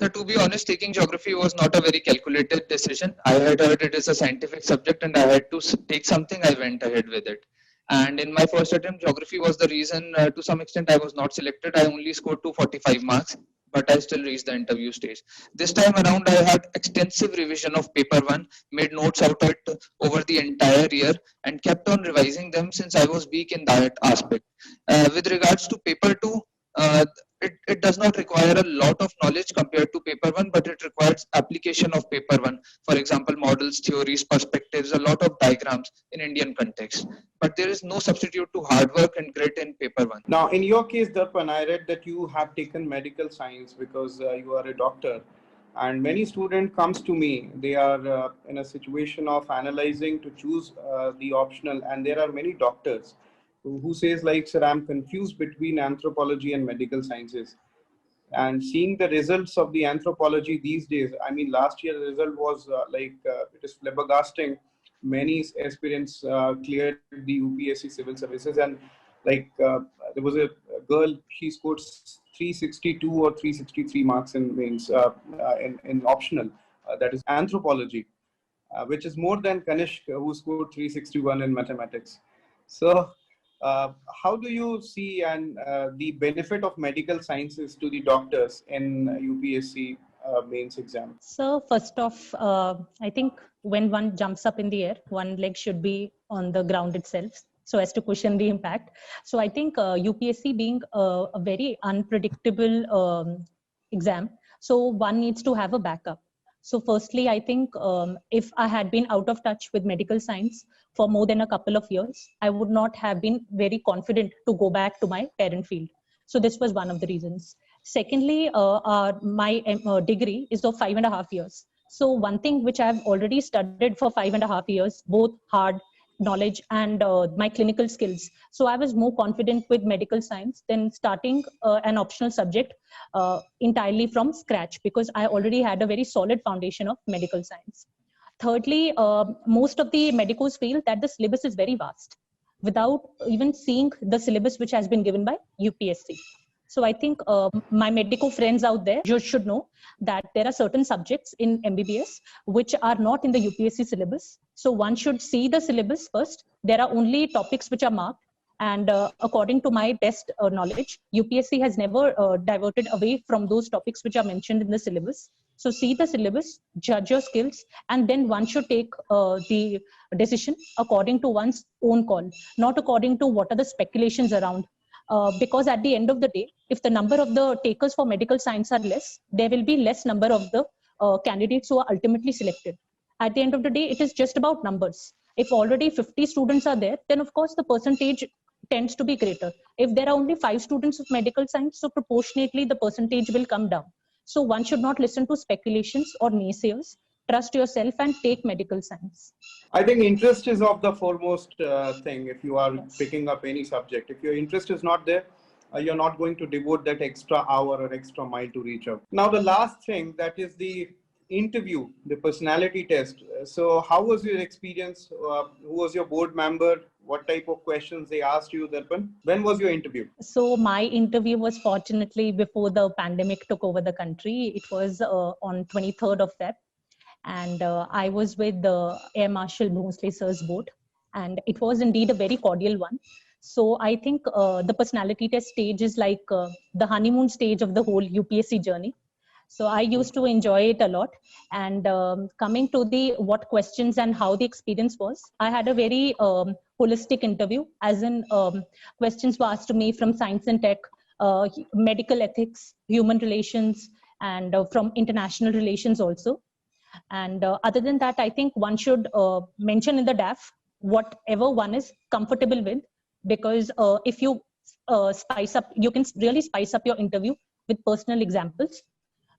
So to be honest, taking geography was not a very calculated decision. I had heard it is a scientific subject and I had to take something, I went ahead with it. And in my first attempt, geography was the reason to some extent I was not selected. I only scored 245 marks, but I still reached the interview stage. This time around, I had extensive revision of paper one, made notes out of it over the entire year, and kept on revising them since I was weak in that aspect. With regards to paper two, it does not require a lot of knowledge compared to paper one, but it requires application of paper one. For example, models, theories, perspectives, a lot of diagrams in Indian context. But there is no substitute to hard work and grit in paper one. Now, in your case, Darpan, I read that you have taken medical science because you are a doctor. And many student comes to me, they are in a situation of analyzing to choose the optional, and there are many doctors who says like, sir, I'm confused between anthropology and medical sciences. And seeing the results of the anthropology these days, I mean, last year the result was it is flabbergasting. Many aspirants cleared the UPSC Civil Services, and there was a girl, she scored 362 or 363 marks in mains in optional, that is anthropology, which is more than Kanishk, who scored 361 in mathematics. So how do you see the benefit of medical sciences to the doctors in UPSC mains exam? So first off, I think when one jumps up in the air, one leg should be on the ground itself, so as to cushion the impact. So I think UPSC being a very unpredictable exam, so one needs to have a backup. So firstly, I think if I had been out of touch with medical science for more than a couple of years, I would not have been very confident to go back to my parent field. So this was one of the reasons. Secondly, my degree is of 5.5 years. So one thing which I've already studied for 5.5 years, both hard knowledge and my clinical skills. So I was more confident with medical science than starting an optional subject entirely from scratch, because I already had a very solid foundation of medical science. Thirdly, most of the medicos feel that the syllabus is very vast without even seeing the syllabus which has been given by UPSC. So I think my medico friends out there, you should know that there are certain subjects in MBBS which are not in the UPSC syllabus. So one should see the syllabus first. There are only topics which are marked. And according to my best knowledge, UPSC has never diverted away from those topics which are mentioned in the syllabus. So see the syllabus, judge your skills, and then one should take the decision according to one's own call, not according to what are the speculations around. Because at the end of the day, if the number of the takers for medical science are less, there will be less number of the candidates who are ultimately selected. At the end of the day, it is just about numbers. If already 50 students are there, then of course the percentage tends to be greater. If there are only 5 students of medical science, so proportionately the percentage will come down. So one should not listen to speculations or naysayers. Trust yourself and take medical science. I think interest is of the foremost thing if you are picking up any subject. If your interest is not there, you're not going to devote that extra hour or extra mile to reach out. Now, the last thing, that is the interview, the personality test. So how was your experience? Who was your board member? What type of questions they asked you, Darpan? When was your interview? So my interview was fortunately before the pandemic took over the country. It was on 23rd of Feb. And I was with the Air Marshal Bhonsle sir's board, and it was indeed a very cordial one. So I think the personality test stage is like the honeymoon stage of the whole UPSC journey. So I used to enjoy it a lot. And coming to the what questions and how the experience was, I had a very holistic interview, as in questions were asked to me from science and tech, medical ethics, human relations, and from international relations also. And other than that, I think one should mention in the DAF whatever one is comfortable with, because if you spice up, you can really spice up your interview with personal examples.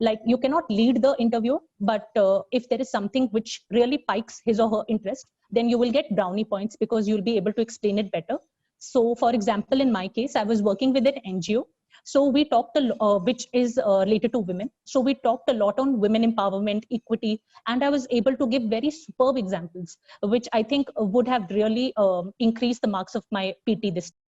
Like you cannot lead the interview, but if there is something which really pikes his or her interest, then you will get brownie points because you'll be able to explain it better. So for example, in my case, I was working with an NGO. So we talked, which is related to women. So we talked a lot on women empowerment, equity, and I was able to give very superb examples, which I think would have really increased the marks of my PT this time.